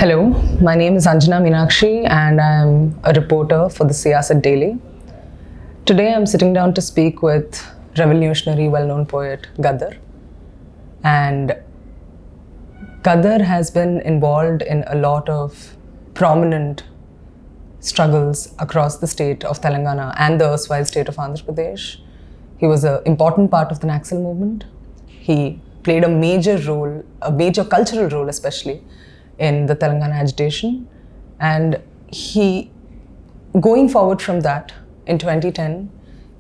Hello, my name is Anjana Meenakshi and I am a reporter for the Siyasat Daily. Today I am sitting down to speak with revolutionary well-known poet Gaddar. And Gaddar has been involved in a lot of prominent struggles across the state of Telangana and the erstwhile state of Andhra Pradesh. He was an important part of the Naxal movement. He played a major role, a major cultural role especially, in the Telangana agitation. And he, going forward from that, in 2010,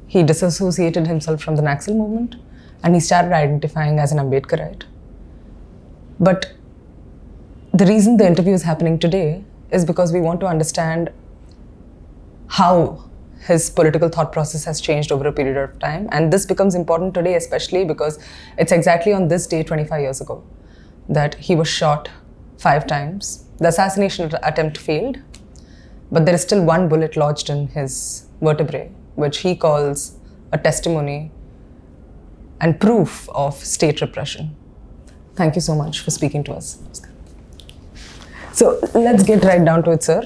he disassociated himself from the Naxal movement and he started identifying as an Ambedkarite. But the reason the interview is happening today is because we want to understand how his political thought process has changed over a period of time. And this becomes important today, especially because it's exactly on this day 25 years ago that he was shot 5 times. The assassination attempt failed, but there is still one bullet lodged in his vertebrae, which he calls a testimony and proof of state repression. Thank you so much for speaking to us. So let's get right down to it, sir.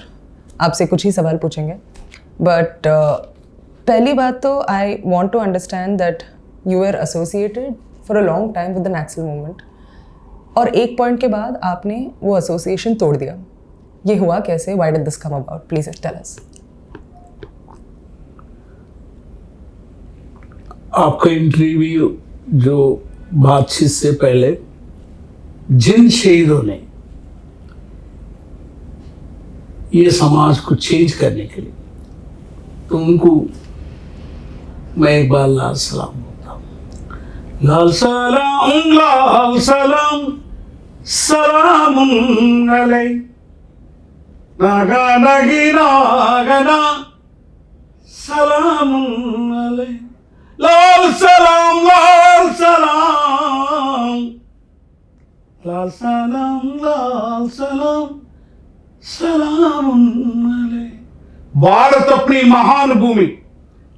आपसे कुछ ही सवाल पूछेंगे. But पहली बात तो I want to understand that you were associated for a long time with the Naxal movement. और एक point के बाद आपने वो एसोसिएशन तोड़ दिया. ये हुआ कैसे? Why did this come about? Please tell us. आपका इंटरव्यू जो बातचीत से पहले जिन शहीदों ने ये समाज को चेंज करने के लिए, तो उनको मैं एक बार लाल सलाम बोलता हूँ. लाल सलाम सलामुन अलै नागा नगी नागना सलामुन अलै लाल सलाम सलामुन अलै. भारत अपनी महान भूमि,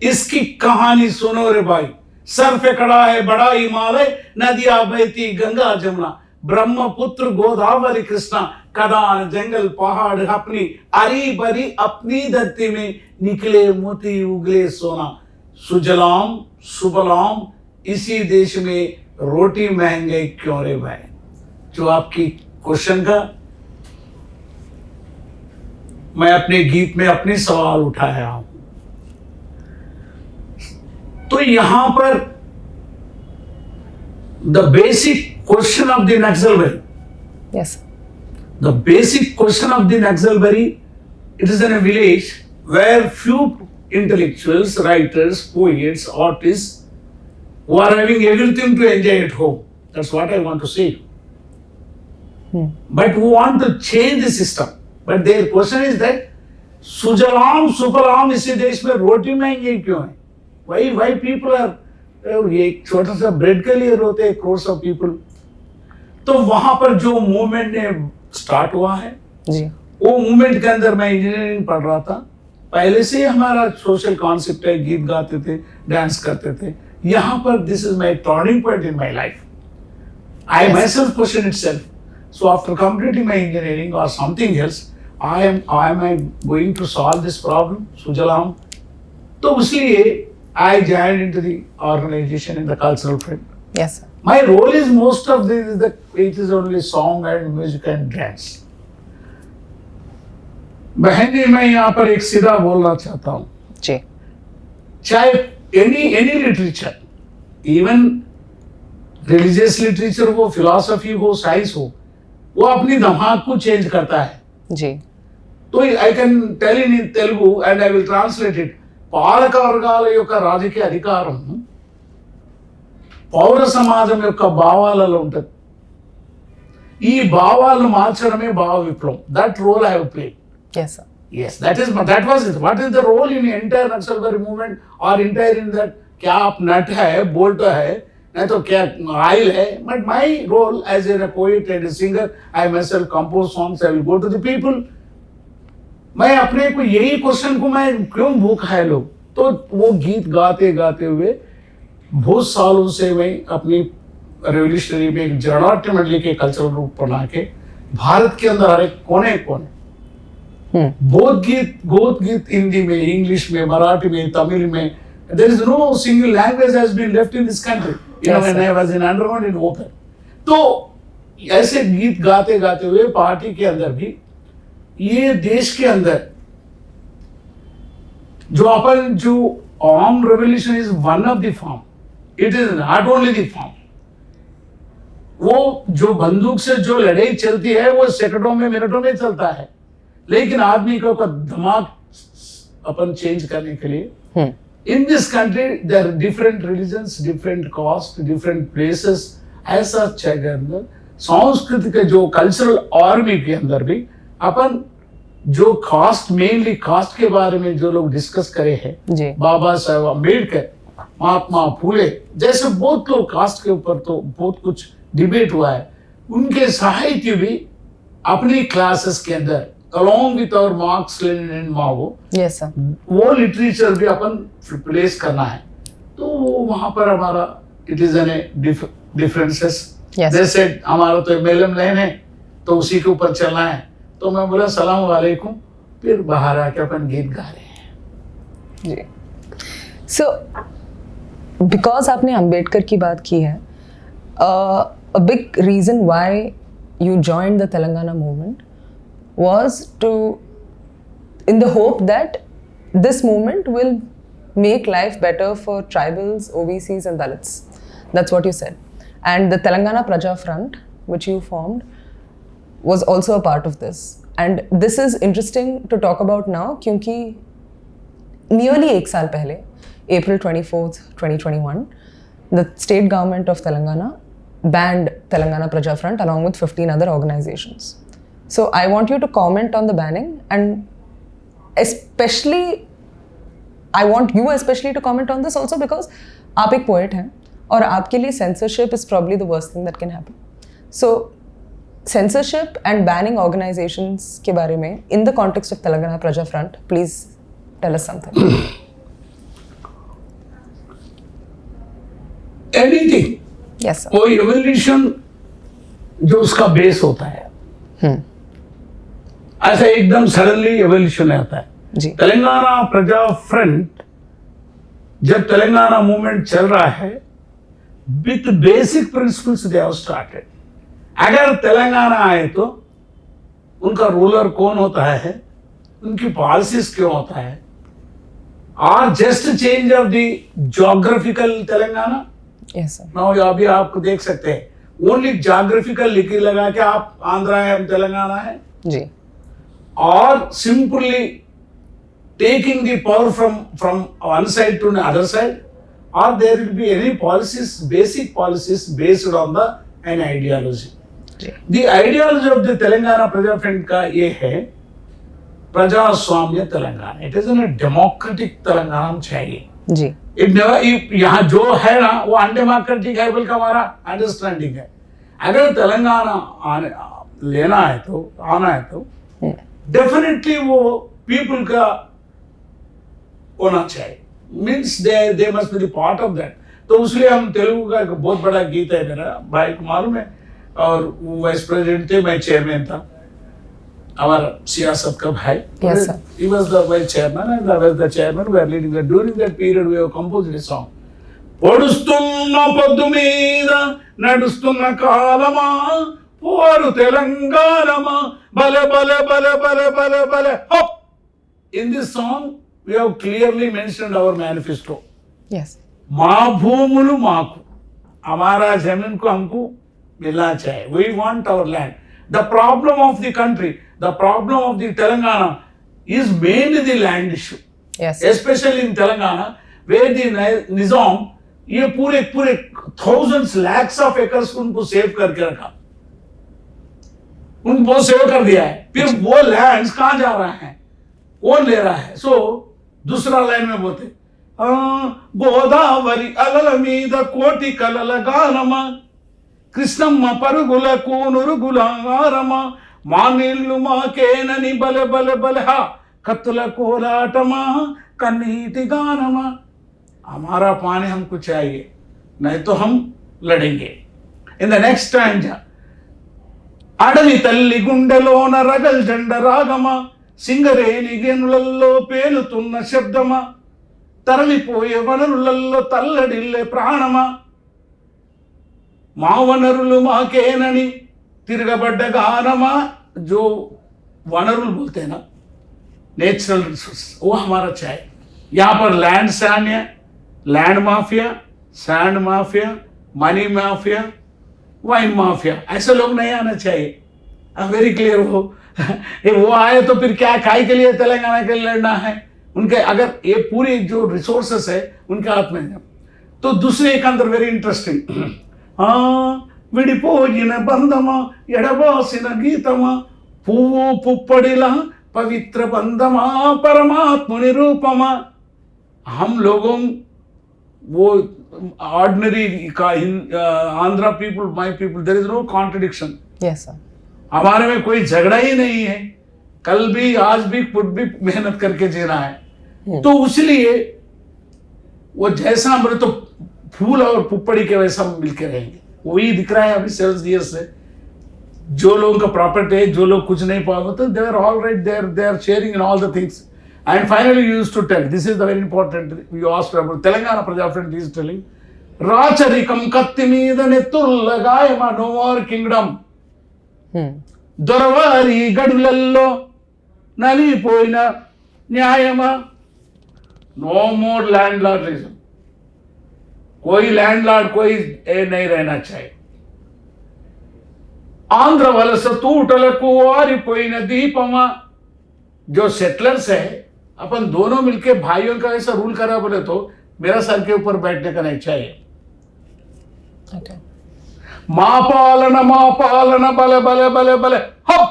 इसकी कहानी सुनो रे भाई. सर पे खड़ा है बड़ा हिमालय, नदियां बहती गंगा जमुना, ब्रह्मपुत्र गोदावरी कृष्णा, कदान जंगल पहाड़ अपनी अरी बरी अपनी धरती में निकले मोती उगले सोना. सुजलाम सुबलाम इसी देश में रोटी महंगे क्यों रे भाई. जो आपकी क्वेश्चन का मैं अपने गीत में अपनी सवाल उठाया हूं. तो यहां पर the basic question of the Naxalbari, Yes. the basic question of the Naxalbari, it is in a village where few intellectuals, writers, poets, artists who are having everything to enjoy at home. That's what I want to say. But who want to change the system. But their question is that सुजलाम सुफलाम इसी देश में रोटी महंगी क्यों है? Why people are ये एक छोटा सा ब्रेड के लिए रोते हैं crores of people. तो वहां पर जो मूवमेंट ने स्टार्ट हुआ है जी. वो मूवमेंट के अंदर मैं इंजीनियरिंग पढ़ रहा था. पहले से ही हमारा सोशल कॉन्सेप्ट है, गीत गाते थे, डांस करते थे. यहाँ पर this is my turning point in my life. I myself question itself. So after completing my engineering और something else, I am going to solve this problem सुजलाम. तो इसलिए I joined into the organization in the cultural field. Yes, sir. My role is most of this is that it is only song and music and dance. बहन जी, मैं यहाँ पर एक सीधा बोलना चाहता हूँ. जी. चाहे any literature, even religious literature हो, philosophy हो, science हो, वो अपनी दिमाग को change करता है. जी. तो I can tell in Telugu and I will translate it. పాలక వర్గాల యొక్క రాజకీయ అధికారం పౌర సమాజం యొక్క భావాలలో ఉంటుంది. ఈ భావాలను మార్చడమే భావ విప్లవం. That role I have played. Yes, sir. Yes, that was it. What is the role in entire Naxalbari movement or entire in that? क्या आप नट है, बोल्ट है, नहीं तो क्या आयल है. But my role as a poet and a singer, I myself compose songs. I will go to the people. मैं अपने को यही क्वेश्चन को मैं क्यों भूखा है लोग. तो वो गीत गाते गाते हुए बहुत सालों से मैं अपनी रेवोल्यूशनरी में एक जड़ाट्य मंडली के कल्चरल रूप बना के भारत के अंदर हर एक कोने कोने बोध गीत हिंदी में, इंग्लिश में, मराठी में, तमिल में, there is no single language has been left in this country. You know, when I was in underground in open. तो ऐसे गीत गाते गाते हुए पार्टी के अंदर भी ये देश के अंदर जो अपन जो arm revolution is one of the form, it is not only the form. वो जो बंदूक से जो लड़ाई चलती है वो सेकंडों में, मिनटों में चलता है, लेकिन आदमी को दिमाग अपन चेंज करने के लिए in this country there different religions, different caste, different places. ऐसा के अंदर सांस्कृतिक जो कल्चरल आर्मी के अंदर भी अपन जो कास्ट, मेनली कास्ट के बारे में जो लोग डिस्कस करे हैं, बाबा साहेब अम्बेडकर, महात्मा फूले जैसे बहुत लोग कास्ट के ऊपर तो बहुत कुछ डिबेट हुआ है. उनके साहित्य भी अपनी क्लासेस के अंदर along with our Marx, Lenin and Mao, yes sir, वो लिटरेचर भी अपन प्लेस करना है. तो वहां पर हमारा इट इज एन डिफरेंसेस. जैसे हमारा तो मेलम लाइन है तो उसी के ऊपर चलना है. तो मैं बोला सलाम वालेकुम, फिर बाहर आके अपन गीत गा रहे हैं जी. सो बिकॉज आपने अंबेडकर की बात की है, a big reason why you joined the Telangana movement was to, in the hope that this movement will make life better for tribals, OBCs and Dalits. That's what you said. And the Telangana Praja Front, which you formed, was also a part of this. And this is interesting to talk about now क्योंकि nearly एक साल पहले, April 24th, 2021, the state government of Telangana banned Telangana Praja Front along with 15 other organizations. So I want you to comment on the banning, and especially I want you especially to comment on this also because आप एक poet हैं और आपके लिए censorship is probably the worst thing that can happen. So censorship and banning organizations के बारे में in the context of Telangana Praja Front, please tell us something. Anything. Yes sir. कोई revolution जो उसका बेस होता है, ऐसा एकदम सडनली एवोल्यूशन आता है. तेलंगाना प्रजा फ्रंट जब तेलंगाना मूवमेंट चल रहा है with basic principles they have started. अगर तेलंगाना आए तो उनका रूलर कौन होता है, उनकी पॉलिसीज क्यों होता है, और just change of the geographical Telangana. Yes sir. Now अभी आपको देख सकते हैं ओनली ज्योग्राफिकल लिख लगा के आप आंध्रा है, हम तेलंगाना है जी, or simply taking the power from one side to the other side, or there will be any policies, basic policies based on an ideology. The ideology of the Telangana Praja Front का ये है प्रजास्वाम्य Telangana. It is a democratic Telangana हम चाहिए जी. यहाँ जो है ना वो अनडेमोक्रेटिक है बल्कि हमारा अंडरस्टैंडिंग है. अगर तेलंगाना लेना है तो, आना है तो डेफिनेटली वो पीपल का होना चाहिए. Means they must be the part of that. तो इसलिए हम तेलुगु का एक बहुत बड़ा गीत है, मेरा भाई को मालूम है, और वो वाइस प्रेसिडेंट थे, मैं चेयरमैन था, हमारा सियासत का भाई. Yes sir. He was the vice chairman and I was the chairman. We are leading that. During that period we have composed a song. పొడుస్తున్న పొద్దు మీద నడుస్తున్న కాలమా పోరు తెలంగాణమా బలే బలే బలే బలే బలే బలే hop. In this song we have clearly mentioned our manifesto. Yes. మా భూములు మాకు, हमारा जमीन को हमको मिलना चाहिए. We want our land. The problem of the country, the problem of the Telangana is mainly the land issue. Yes. Especially in Telangana where the Nizam ये पूरे thousands lakhs of acres उनको सेव करके रखा, उनको save कर दिया है. फिर वो लैंड्स कहाँ जा रहा है, कौन ले रहा है? सो दूसरा लाइन में बोलते గోదావరి అలల మీద కోటి కలల గానమా కృష్ణమ్మ పరుగులకు నురుగులారమా మా నీళ్లు మాకేనని బలె బలె బలెహా కత్తుల కోలాటమా కన్నీటి గానమా. हमारा पानी हमको चाहिए, नहीं तो हम लड़ेंगे. इन द नेक्स्ट टाइम అడవి తల్లి గుండెలోన రగల్ జెండ రాగమా, సింగరేణి గెనులల్లో పేలుతున్న శబ్దమా, తరలిపోయే వనరులల్లో తల్లడిల్లే ప్రాణమా, మా వనరులు మాకేనని తిరగబడ్డ గానమా. जो वनरुल बोलते हैं ना, नेचुरल रिसोर्स, वो हमारा चाहे. यहाँ पर लैंड सैंड है, land mafia, sand mafia, money mafia, wine mafia, ऐसे लोग नहीं आना चाहिए. वेरी क्लियर हो. वो आए तो फिर क्या खाई के लिए तेलंगाना के लिए लड़ना है. उनके अगर ये पूरे जो रिसोर्सेस है उनके हाथ में है. तो दूसरे एक अंदर वेरी इंटरेस्टिंग, విడిపోయిన బంధమా, ఎడబాసిన గీతమా, పువ్వు పుప్పడిలా పవిత్ర బంధమా, परमात्मुनि रूपमा. हम लोगों वो ordinary Andhra people, my people, there is no contradiction. Yes sir. हमारे में कोई झगड़ा ही नहीं है. कल भी आज भी खुद भी मेहनत करके जीना है. तो इसलिए वो जैसा हमारे तो फूल और पुप्पड़ी के वैसा मिलके रहेंगे. वही दिख रहा है अभी 7 years से. जो लोगों का प्रॉपर्टी है, जो लोग कुछ नहीं पाओगे, तो they are all right, they are sharing in all the things. And finally you used to tell, this is the very important, you asked about Telangana Praja front is telling, రాచరికం కత్తి మీద నెత్తుల్ల గాయమా, నో మోర్ కింగ్డమ్. దొరవారి గడులల్లో నలిపోయిన న్యాయమా, no more landlordism. कोई लैंडलॉर्ड कोई नहीं रहना चाहिए. आंध्र वलस तूटలకు आरिपोయిన दीपमा. जो सेटलर्स है, अपन दोनों मिलके भाइयों का ऐसा रूल करा बोले तो मेरा सर के ऊपर बैठने का नहीं चाहिए. Okay. माँ पालना बले बले बले बले हप.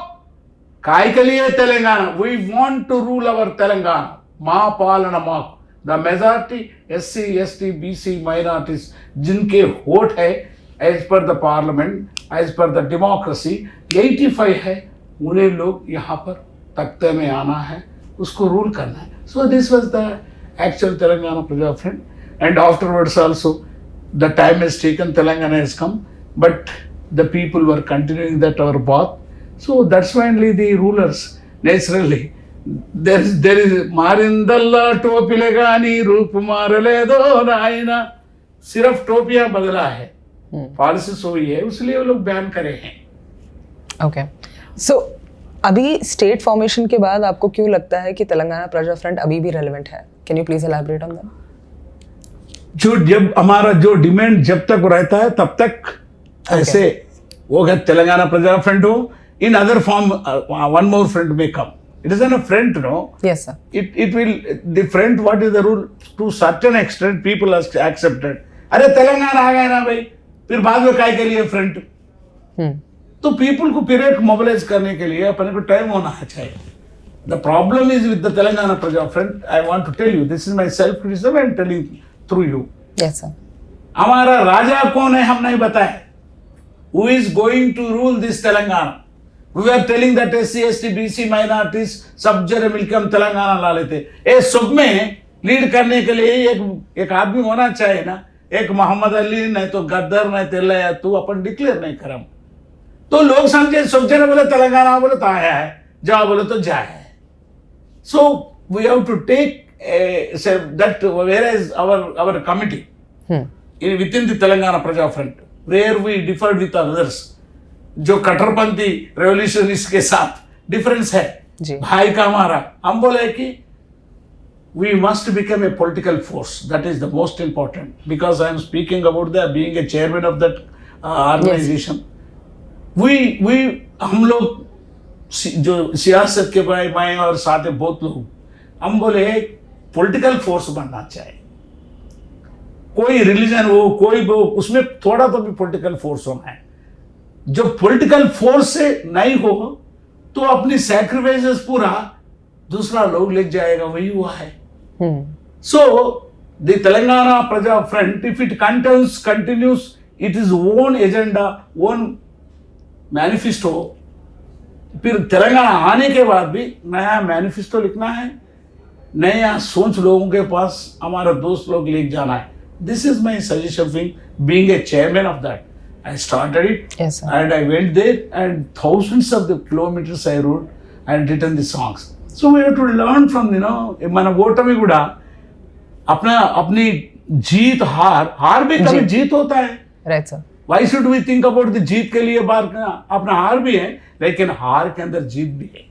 काय के लिए Telangana, we want to rule our Telangana. माँ पालना माँ, the majority SC ST BC minorities जिनके वोट है as per the parliament, as per the democracy 85 है, उन्हें लोग यहाँ पर तख्ते में आना है, उसको रूल करना है. So this was the actual Telangana Praja Front. And afterwards also the time has taken, Telangana has come, but the people were continuing that our path. So that's why only the rulers naturally there is मारिंदल्ला टोपीले गानी रूप मारलेदो नायना. सिर्फ टोपियां बदला है, policies हुई है, इसलिए वो लोग बैन करे हैं. ओके. सो अभी स्टेट फॉर्मेशन के बाद आपको क्यों लगता है कि तेलंगाना प्रजा फ्रंट अभी भी रेलेवेंट है? Can you please elaborate on that? जो जब हमारा जो डिमांड जब तक रहता है तब तक ऐसे वो तेलंगाना प्रजा फ्रंट हो, in other form one more front may come. It isn't a front, no. Yes sir. It will, the front, what is the rule, to certain extent people have accepted. अरे तेलंगाना आ गया ना भाई, फिर बाद में काय के लिए फ्रंट. तो पीपल को फिर एक मोबिलाइज करने के लिए अपने को टाइम होना चाहिए. The problem is with the Telangana Praja Front. I want to tell you, this is my self criticism and telling through you. Yes sir. हमारा राजा कौन है हम नहीं बताए. Who is going to rule this Telangana? We were telling that SC ST BC minorities सब जगह मिलकर हम तेलंगाना ला लेते. ये सब में लीड करने के लिए एक आदमी होना चाहिए ना. एक मोहम्मद अली, नहीं तो गद्दर, नहीं तेलैया, तू अपन डिक्लेयर नहीं करम. तो लोग समझे सब जगह बोले तेलंगाना बोले तो आया है, जाओ बोले तो जाए है. So we have to take say that whereas our committee within the Telangana Praja Front, where we differed with others, जो कट्टरपंथी रेवोल्यूशनिस्ट के साथ डिफरेंस है भाई का हमारा, हम बोले कि we must become a political force. That is the most important, because I am speaking about the being a chairman of that organization. Yes. We हम लोग जो सियासत के भाई मैं और साथ में बहुत लोग, हम बोले पॉलिटिकल फोर्स बनना चाहिए. कोई रिलीजन हो, कोई हो, उसमें थोड़ा तो भी पॉलिटिकल फोर्स होना है. जो पॉलिटिकल फोर्स से नहीं हो तो अपनी सैक्रिफाइसेस पूरा दूसरा लोग ले जाएगा, वही हुआ है. So the Telangana Praja front, if it continues it is own agenda, own manifesto, फिर तेलंगाना आने के बाद भी नया मैनिफेस्टो लिखना है, नया सोच लोगों के पास हमारा दोस्त लोग ले जाना है. This is my suggestion, being a chairman of that. I started it. Yes, sir. And I went there and thousands of the kilometers I rode and written the songs. So we have to learn from, మన ఓటమి కూడా अपनी जीत हार भी कभी जीत होता है. Right, sir. Why should we think about the जीत के लिए बार अपना हार भी है, लेकिन हार के अंदर जीत भी है.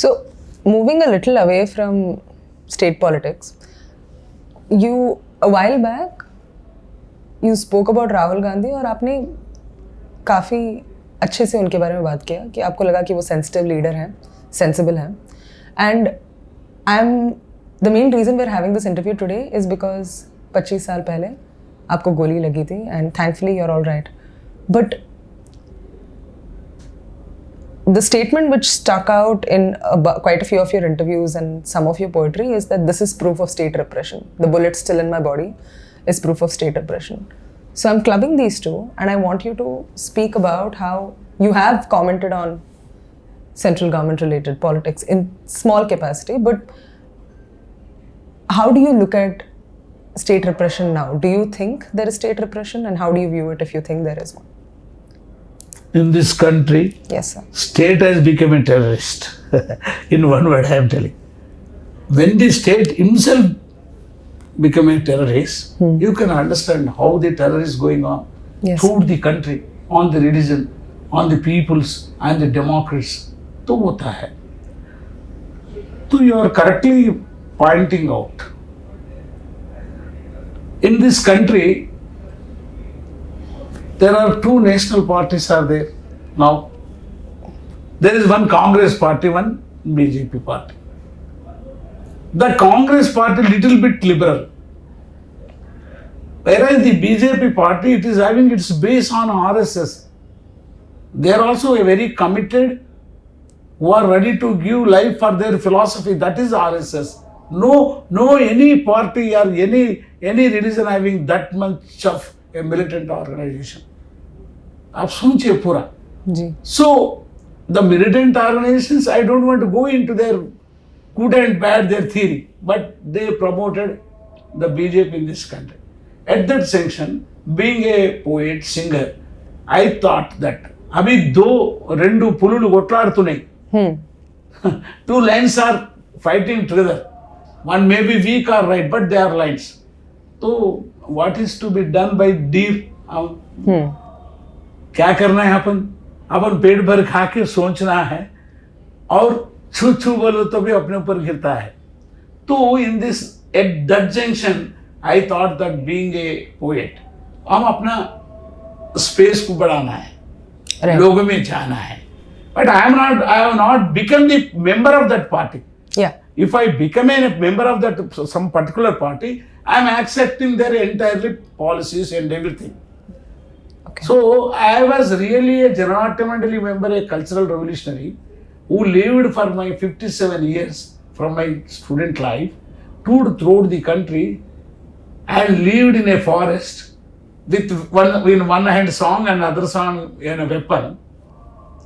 So, moving a little away from state politics, a while back, you spoke about Rahul Gandhi और आपने काफ़ी अच्छे से उनके बारे में बात किया कि आपको लगा कि वो सेंसिटिव लीडर हैं, सेंसिबल हैं. And the main reason we are having this interview today is because 25 साल पहले आपको गोली लगी थी and thankfully you are all right. But the statement which stuck out in quite a few of your interviews and some of your poetry is that this is proof of state repression. The bullet still in my body is proof of state repression. So I'm clubbing these two and I want you to speak about how you have commented on central government related politics in small capacity, but how do you look at state repression now? Do you think there is state repression and how do you view it if you think there is one? In this country, yes, sir, state has become a terrorist. In one word, I am telling. When the state himself become a terrorist, you can understand how the terror is going on through the country, on the religion, on the peoples and the democrats. तो होता है. So you are correctly pointing out. In this country, there are two national parties are there now. There is one Congress party, one BJP party. The Congress party little bit liberal, whereas the BJP party, it is having its base on RSS. They are also a very committed, who are ready to give life for their philosophy. That is RSS. No any party or any religion having that much of a militant organization. आप सुनिए पूरा. So the militant organizations, I don't want to go into their good and bad, their theory, but they promoted the BJP in this country. At that section, being a poet, singer, I thought that अभी రెండు పులులు కొట్లాడుతున్నాయి. Two lions are fighting together. One may be weak or right, but they are lions. So what is to be done by deer? क्या करना है अपन पेट भर खा के सोचना है और छू बोलो तो भी अपने ऊपर गिरता है. तो in this at that junction I thought that being a poet, हम अपना स्पेस को बढ़ाना है, लोगों में जाना है. But I have not become the member of that party. If I become a member of that some particular party, I am accepting their entirely policies and everything. Okay. So I was really a Janata member, a cultural revolutionary who lived for my 57 years from my student life, toured throughout the country and lived in a forest with one hand song and other song in a weapon.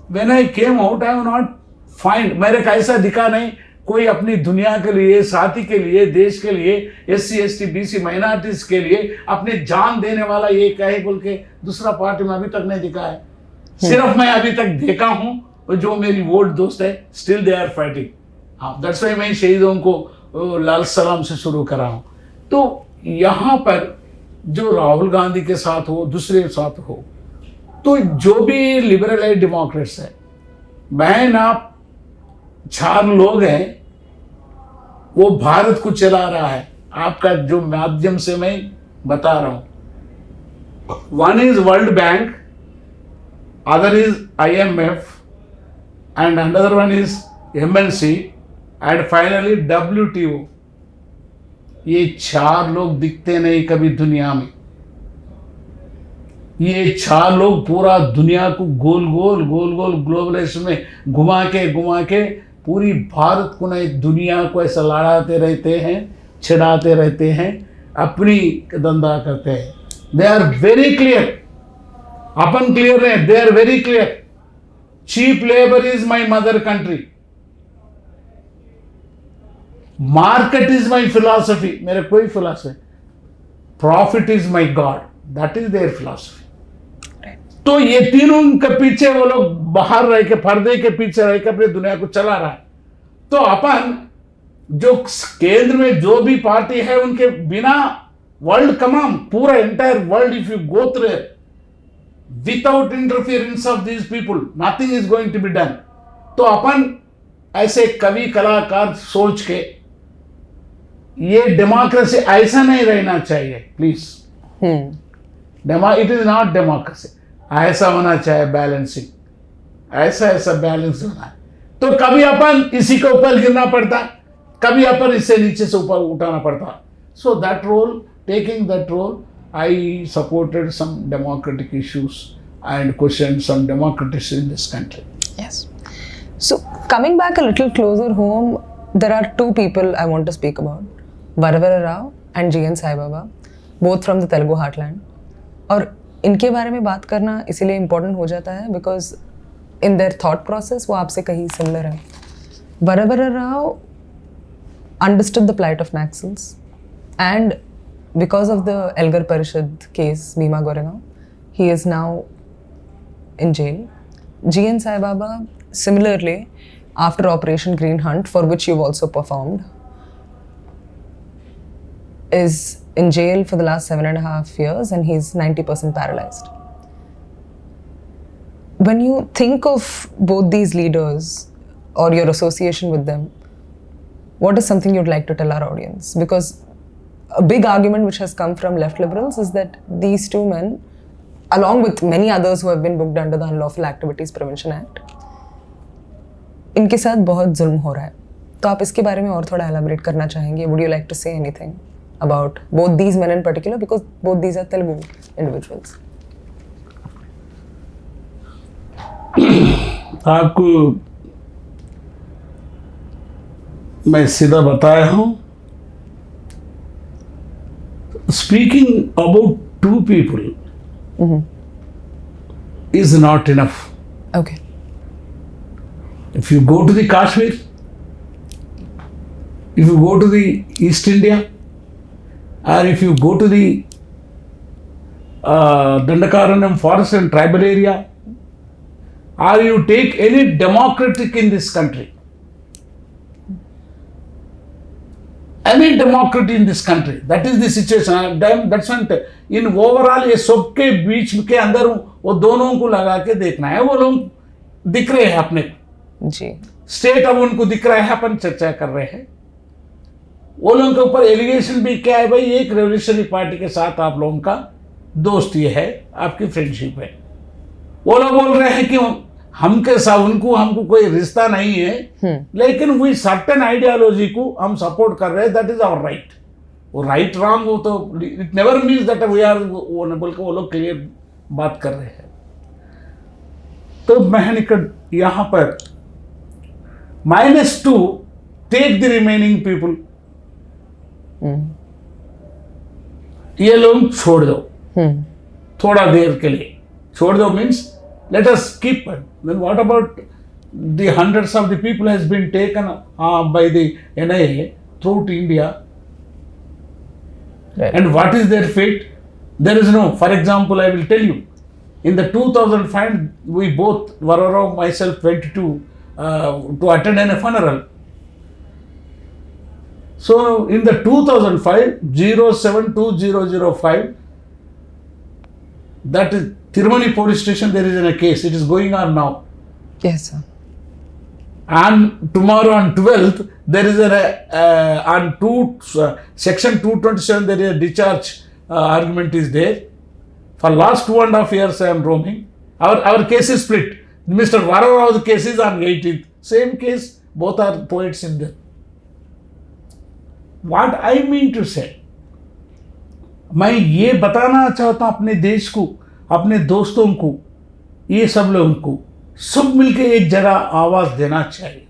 When I came out, I have not find मेरे का ऐसा दिखा नहीं कोई अपनी दुनिया के लिए, साथी के लिए, देश के लिए, SC, ST, BC माइनॉरिटीज के लिए अपने जान देने वाला ये कहे बोल के दूसरा पार्टी में अभी तक नहीं दिखा है. सिर्फ मैं अभी तक देखा हूँ और जो मेरी वोट दोस्त है स्टिल दे आर फाइटिंग. हाँ, दैट्स व्हाई मैं शहीदों को लाल सलाम से शुरू कर रहा हूँ. तो यहाँ पर जो राहुल गांधी के साथ हो, दूसरे साथ हो, तो जो भी लिबरल है, डेमोक्रेट्स है, बहन आप 4 लोग हैं, वो भारत को चला रहा है. आपका जो माध्यम से मैं बता रहा हूं. One is world bank, other is IMF and another one is MNC and finally WTO. ये 4 लोग दिखते नहीं कभी दुनिया में. ये 4 लोग पूरा दुनिया को गोल गोल ग्लोबलाइजेशन में घुमा के पूरी भारत को नहीं दुनिया को ऐसा लड़ाते रहते हैं, छिड़ाते रहते हैं, अपनी धंधा करते हैं. They are very clear. अपन क्लियर है, they are very clear. Cheap labour is my mother country, market is my philosophy. मेरा कोई philosophy. Profit is my god. That is their philosophy. तो ये तीनों के पीछे वो लोग बाहर रह के, पर्दे के पीछे रह के अपनी दुनिया को चला रहा है। तो अपन जो केंद्र में जो भी पार्टी है उनके बिना वर्ल्ड तमाम पूरा entire world, if you go through without interference of these people nothing is going to be done. तो अपन ऐसे कवि कलाकार सोच के ये डेमोक्रेसी ऐसा नहीं रहना चाहिए please. It is not democracy, ऐसा होना चाहिए बैलेंसिंग, ऐसा बैलेंस होना है। तो कभी अपन इसी के ऊपर गिरना पड़ता, कभी अपन इससे नीचे से ऊपर उठाना पड़ता। So that role, taking that role, I supported some democratic issues and questioned some democracy in this country. Yes. So coming back a little closer home, there are two people I want to speak about, Varavara Rao and G.N. Sai Baba, both from the Telugu heartland. और इनके बारे में बात करना इसीलिए important हो जाता है because in their thought process वो आपसे कहीं similar है। Varavara Rao understood the plight of Naxals and because of the Elgar Parishad case, Bhima Goregaon, he is now in jail. G.N. Sai Baba, similarly, after Operation Green Hunt, for which you've also performed, is in jail for the last 7.5 years and he's 90% paralyzed. When you think of both these leaders or your association with them, what is something you'd like to tell our audience? Because a big argument which has come from left liberals is that these two men, along with many others who have been booked under the Unlawful Activities Prevention Act, इनके साथ बहुत जुल्म हो रहा है। तो आप इसके बारे में और थोड़ा elaborate करना चाहेंगे? Would you like to say anything about both these men in particular, because both these are Telugu individuals? आपको मैं सीधा बताया हूँ, speaking about two people is not enough. Okay. If you go to the Kashmir, if you go to the East India, or if you go to the Dandakaranam forest and tribal area, or you take any democratic in this country, any democracy in this country, that is the situation. That's why in overall ये सबके बीच के अंदर वो दोनों को लगा के देखना है। वो लोग दिख रहे हैं अपने जी, स्टेट अब उनको दिख रहा है, अपन चर्चा कर रहे हैं। वो लोगों के ऊपर एलिगेशन भी क्या है भाई, एक रेवोल्यूशनरी पार्टी के साथ आप लोगों का दोस्ती है, आपकी फ्रेंडशिप है। वो लोग बोल रहे हैं कि हमके साथ हमको कोई रिश्ता नहीं है, लेकिन वो सर्टेन आइडियोलॉजी को हम सपोर्ट कर रहे हैं, दैट इज आवर राइट। वो राइट रॉन्ग वो तो it never means that we are वो न, बोल के वो लोग क्लियर बात कर रहे हैं। तो मैं यहाँ पर -2 टेक द रिमेनिंग पीपल, ये लोग छोड़ दो, थोड़ा देर के लिए छोड़ दो, means let us keep it. Then what about the hundreds of the people has been taken by the NIA throughout India? Right. And what is their fate? There is no, for example, I will tell you, in the 2005, we both, Varara, myself, went to attend a funeral. So in the 2005, 072005, that is Tirumani police station, there is a case. It is going on now. Yes, sir. And tomorrow on 12th, there is on section 227, there is a discharge argument is there. For last 2.5 years, I am roaming. Our case is split. Mr. Varava's case is on 18th. Same case, both are poets in there. What I mean to say, मैं ये बताना चाहता हूँ अपने देश को, अपने दोस्तों को, ये सब लोगों को, सब मिलके एक जगह आवाज देना चाहिए।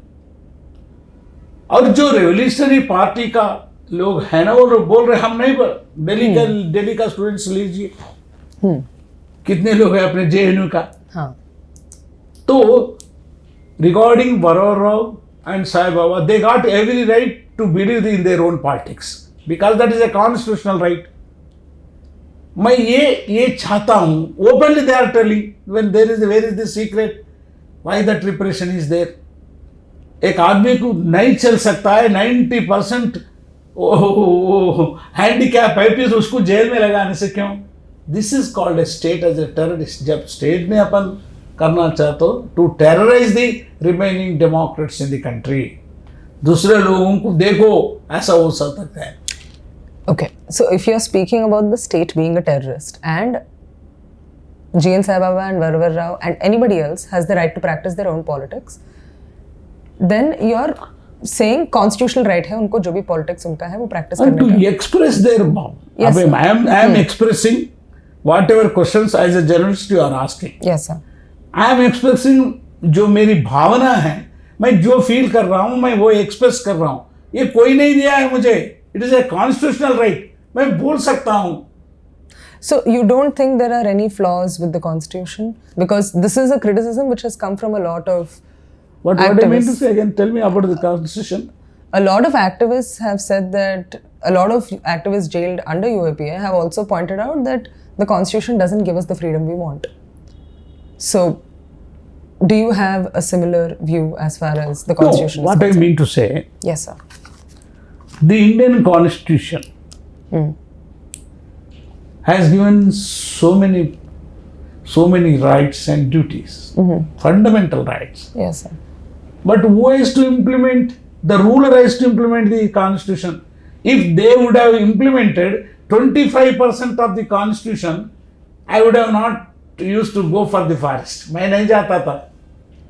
और जो रेवोल्यूशनरी पार्टी का लोग है ना, वो लोग बोल रहे हम नहीं, दिल्ली का स्टूडेंट्स लीजिए, कितने लोग हैं अपने JNU का। हाँ। तो regarding Varara and Sai Baba, they got every right to believe in their own politics because that is a constitutional right. मैं ये चाहता हूं openly they are telling when there is where is the secret why that repression is there. एक आदमी को नहीं चल सकता है 90% हैंडीकैप है फिर उसको जेल में लगाने से क्यों? This is called a state as a terrorist. जब स्टेट ने अपन करना चाहते हो to terrorize the remaining democrats in the country, दूसरे लोगों को देखो ऐसा हो सकता है. Okay, so if you're speaking about the state being a terrorist and GN Sai Baba and Varvar Rao and anybody else has the right to practice their own politics, then you're saying constitutional right है उनको जो भी politics उनका है वो practice and करने to express their mouth. Yes, sir. I am expressing whatever questions as a journalist you are asking. Yes, sir. I am expressing जो मेरी भावना है, मैं जो फील कर रहा हूँ मैं वो एक्सप्रेस कर रहा हूँ. ये कोई नहीं दिया है मुझे. It is a constitutional right. मैं बोल सकता हूँ. So you don't think there are any flaws with the constitution? Because this is a criticism which has come from a lot of What I mean to activists. say again, tell me about the constitution. A lot of activists have said that a lot of activists jailed under UAPA have also pointed out that the constitution doesn't give us the freedom we want. So do you have a similar view as far as the constitution No, is what concerned? I mean to say, Yes, sir. the Indian constitution has given so many rights and duties, fundamental rights. Yes, sir. But who has to implement? The ruler has to implement the constitution. If they would have implemented 25% of the constitution, I would have not used to go for the forest. मैं नहीं जाता था.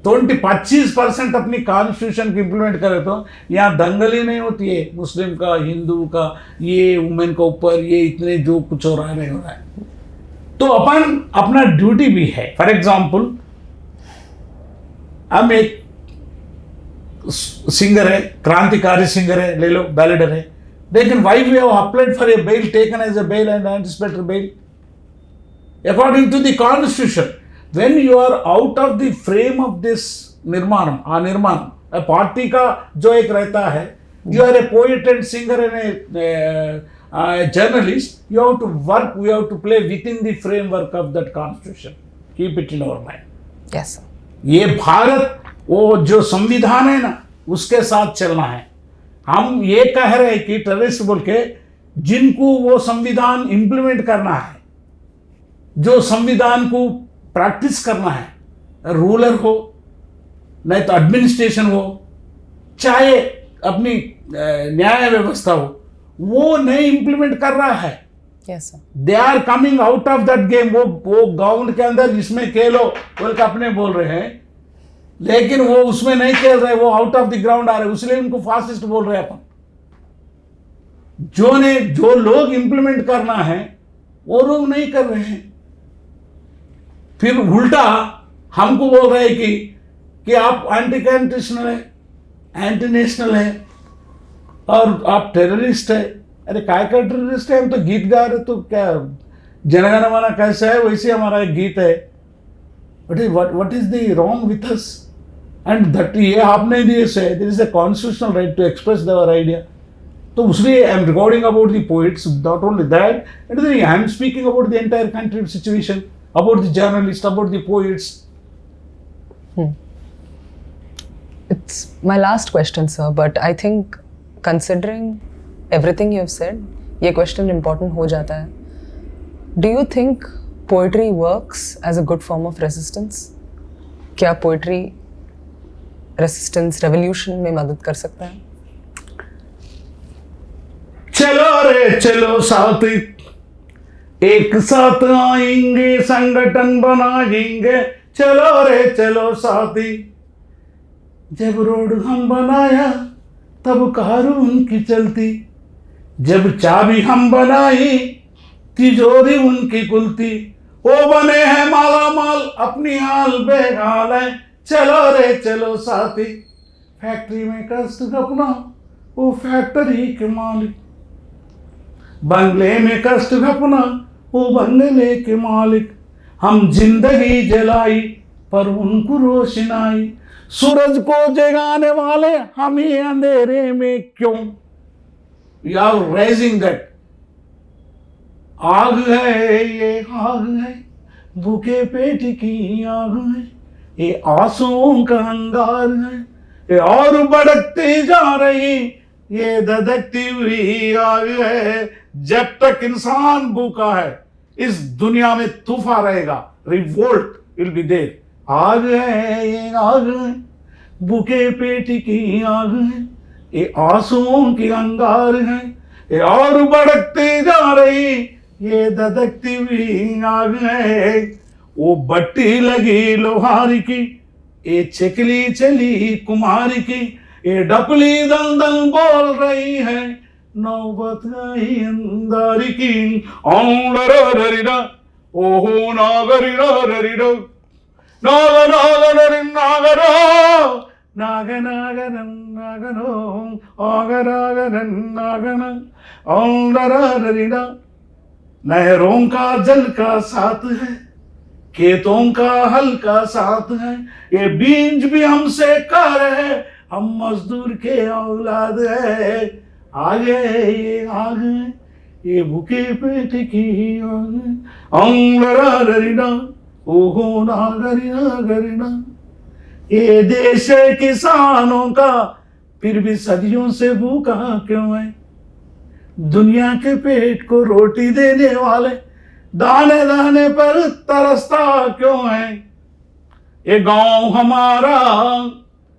25% अपनी constitution की implement करे तो यहाँ दंगल ही नहीं होती है. मुस्लिम का, हिंदू का, ये वुमेन का ऊपर, ये इतने जो कुछ हो रहा है नहीं हो रहा है. तो अपन अपना ड्यूटी भी है. फॉर एग्जाम्पल हम एक सिंगर है, क्रांतिकारी सिंगर है, ले लो, बैलेडर है. लेकिन why we have applied for a bail, taken as a bail and anticipatory bail according to the constitution. When you are out of the frame of this nirmanam, a party का जो एक रहता है, you are a poet and singer and a journalist, you have to work, we have to play within the framework of that constitution. Keep it in our mind. Yes, sir. ये भारत वो जो संविधान है ना उसके साथ चलना है. हम ये कह रहे हैं कि टेररिस्ट बोल के जिनको वो संविधान इंप्लीमेंट करना है, जो संविधान को प्रैक्टिस करना है, रूलर हो नहीं तो एडमिनिस्ट्रेशन हो, चाहे अपनी न्याय व्यवस्था हो, वो नहीं इंप्लीमेंट कर रहा है. Yes, sir. They are coming out of that game. वो ग्राउंड के अंदर जिसमें खेलो बोल के अपने बोल रहे हैं, लेकिन वो उसमें नहीं खेल रहे, वो आउट ऑफ द ग्राउंड आ रहे, इसलिए उनको फासिस्ट बोल रहे हैं अपन. जो लोग इंप्लीमेंट करना है वो लोग नहीं कर रहे हैं. फिर उल्टा हमको बोल रहे हैं कि आप एंटी कॉन्स्टिट्यूशनल है, एंटी नेशनल है और आप टेररिस्ट है. अरे काय का टेररिस्ट है? हम तो गीत गा रहे, तो क्या जनगण मन कैसा है वैसे हमारा एक गीत है. What is the wrong with us? And that ये आपने दिए से there is a constitutional right to express their idea. तो उसलिए I am recording about the poets, not only that, and I am speaking about the entire country situation, about the journalists, about the poets. It's my last question, sir, but I think considering everything you have said, ये question important हो जाता है. Do you think poetry works as a good form of resistance? क्या poetry resistance, revolution में मदद कर सकता है? चलो रे चलो साथी, एक साथ आएंगे, संगठन बनाएंगे. चलो रे चलो साथी. जब रोड हम बनाया तब कार उनकी चलती, जब चाबी हम बनाई तिजोरी उनकी खुलती. वो बने हैं माला माल, अपनी हाल बेहाल है. चलो रे चलो साथी. फैक्ट्री में कष्ट अपना, वो फैक्ट्री के मालिक. बंगले में कष्ट अपना, वो बंगले के मालिक. हम जिंदगी जलाई पर उनको रोशनाई. सूरज को जगाने वाले हम ही अंधेरे में क्यों? You are raising that. आग है ये आग है, भूखे पेट की आग है, ये आंसुओं का अंगार है, ये और बढ़ती जा रही ये धधकती हुई आग है। जब तक इंसान भूखा है इस दुनिया में तूफान रहेगा, रिवोल्ट विल बी देयर। आग है ये आग है, भूखे पेट की आग है, ये आंसुओं की अंगार है, ये और बढ़ती जा रही ये धधकती हुई आग है। वो बट्टी लगी लोहार की, ये चकली चली कुम्हार की, ये डपली दल दल बोल रही है नौबत आई अंधार की। औंडररिरा ओहो नागरिरा नाग नाग नरि नागरो नाग नाग नागनो आगरागन नागन औंडररिरा। नहरों का जल का साथ है, खेतों का हल का साथ है, ये बीज भी हमसे कार है, हम मजदूर के औलाद है। आगे ये आग है, ये भूखे पेट की आग है। अंगरारिना ओहो नागरिना गरिना। ये देश है किसानों का, फिर भी सदियों से भूखा क्यों है? दुनिया के पेट को रोटी देने वाले दाने दाने पर तरसता क्यों है? ये गांव हमारा,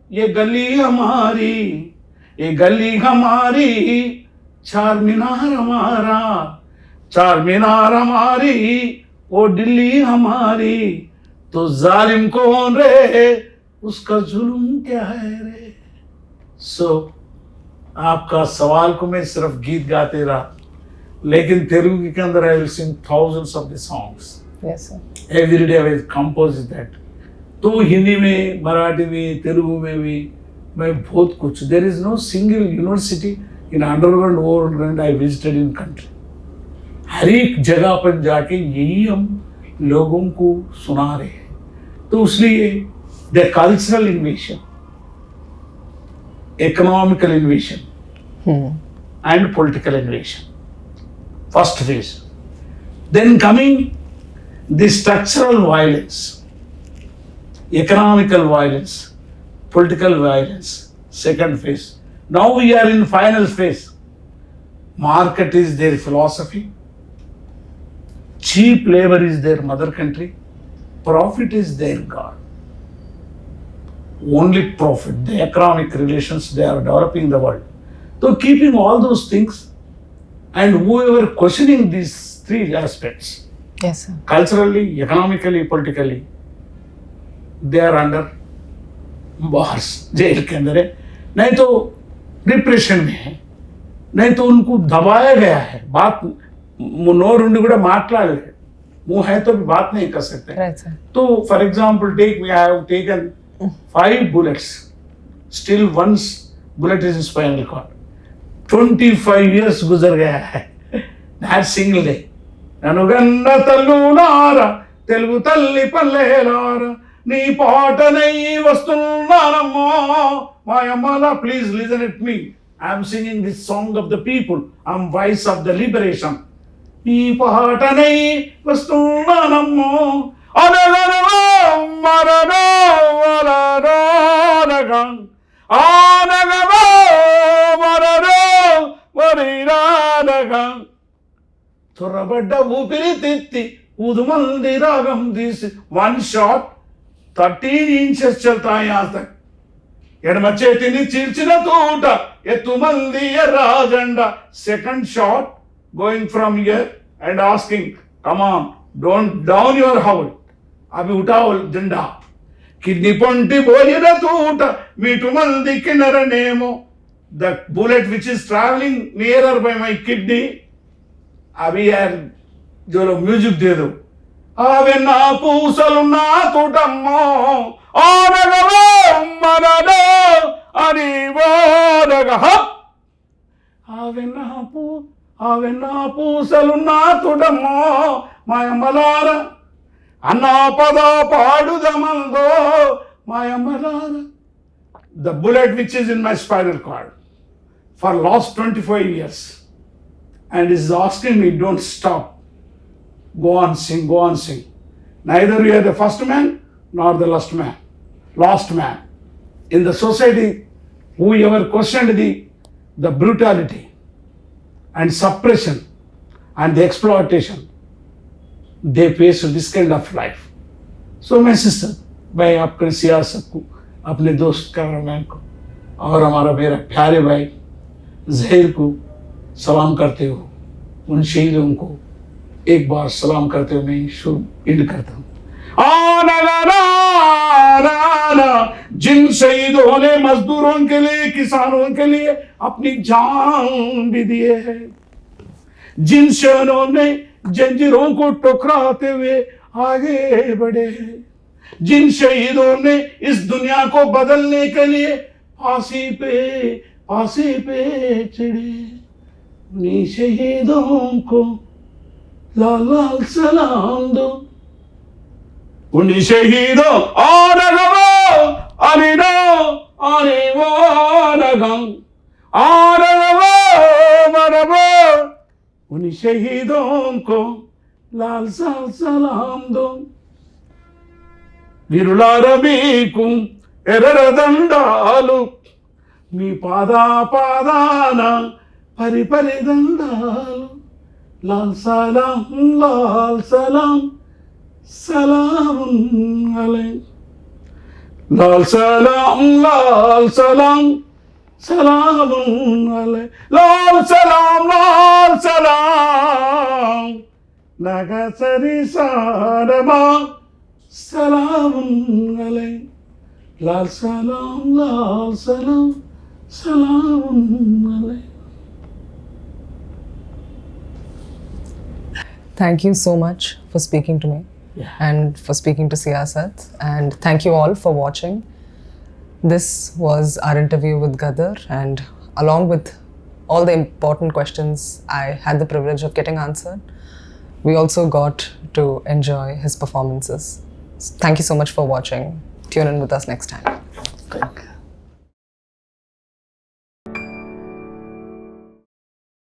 ये गली हमारी, ये गली हमारी, चार मीनार हमारा, चार मीनार हमारी, वो दिल्ली हमारी, तो जालिम कौन रे, उसका जुल्म क्या है रे? आपका सवाल को मैं सिर्फ गीत गाते रहा, लेकिन तेलुगु के अंदर I will sing thousands of the songs. Yes, sir. Every day I will compose that. तो हिंदी में, मराठी में, तेलुगु में भी मैं बहुत कुछ। There is no single university in underground overground I visited in country. हर एक जगह पर जाके यही हम लोगों को सुना रहे हैं। तो इसलिए the cultural इन्वेशन, economical invasion and political invasion, first phase. Then coming the structural violence, economical violence, political violence, second phase. Now we are in final phase. Market is their philosophy, cheap labor is their mother country, profit is their God. Only profit, the economic relations they are developing the world. So keeping all those things, and whoever questioning these three aspects, Yes, sir. culturally, economically, politically, they are under bars, jail के अंदर है, नहीं तो depression में है, नहीं तो उनको दबाया गया है। बात नोरुंडी కూడా మాట్లాడలేదు, मुंह है तो भी बात नहीं कर सकते। Right, sir. तो for example take me, I have taken 5 bullets, still one bullet is in spinal cord. 25 years गुजर गया है, that single day. ననుగన్న తల్లులారా, తెలుగు తల్లి పల్లెలారా, నీ పాటనై వస్తున్నానమ్మా మాయమ్మలా. Please listen at me. I am singing this song of the people. I am voice of the liberation. నీ పాటనై వస్తున్నానమ్మా అనగనో మరణో వరనో అనగం ఆనగమో మరణో వరిరానగం. త్వరబడ్డ ఊపిరి తిత్తి ఊదుమంది రాగం తీసి, 1 shot 13 inches चलता है यहाँ तक. ఎడమ చేతిని చీల్చిన తూట ఎత్తుమంది ఎర్రాజెండా. Second shot going from here and asking come on don't down your howl, అవి ఉఠాओ జెండా. కిడ్నీ పొంటి పోయిన తూట మీటు మంది కిన్నరనేమో. The bullet which is travelling nearer by my kidney, అవి యార్ జోలో మ్యూజిక్ దేదో. అవి నా పూసలు నా తూటమ్మో ఆనగవో మనదో అని వానగ. అవి నా పూసలు నా తూటమ్మో మాయమ్మలార అన్నా పద పాడుదమందో మాయమ్మలార. The bullet which is in my spinal cord for last 25 years and is asking me don't stop. Go on, sing, go on, sing. Neither you are the first man nor the last man. Last man. In the society, whoever questioned the brutality and suppression and the exploitation, they face this kind of life. So my sister, मैं अपने सियासत को, अपने दोस्त cameraman को और हमारा मेरा प्यारे भाई जहीर को सलाम करते हो, उन शहीदों को एक बार सलाम करते हुए मैं शुभ इंड करता हूँ। आना जिन शहीदों ने मजदूरों के लिए, किसानों के लिए अपनी जान भी दिए है, जिन शहीदों ने जंजीरों को टकराते हुए आगे बढ़े हैं, जिन शहीदों ने इस दुनिया को बदलने के लिए फांसी पे चढ़े, उन्हीं शहीदों को लाल लाल सलाम दो। उन्हीं शहीदों और अरे वो रगम और उन्हीं शहीदों को लाल साल सलाम दो। వీరులారా మీకు ఎర్రదండాలు, మీ పాదాన పరిదండాలు, లాల్ సలాం సలామున్ అలై, లాల్ సలాం సలామున్ అలై, లాల్ సలాం నగసరి సారమా సలామున్ అలై, లాల్ సలాం సలామున్ అలై. Thank you so much for speaking to me and for speaking to Siyasat. And thank you all for watching. This was our interview with Gaddar, and along with all the important questions I had the privilege of getting answered, we also got to enjoy his performances. Thank you so much for watching. Tune in with us next time. Thank you.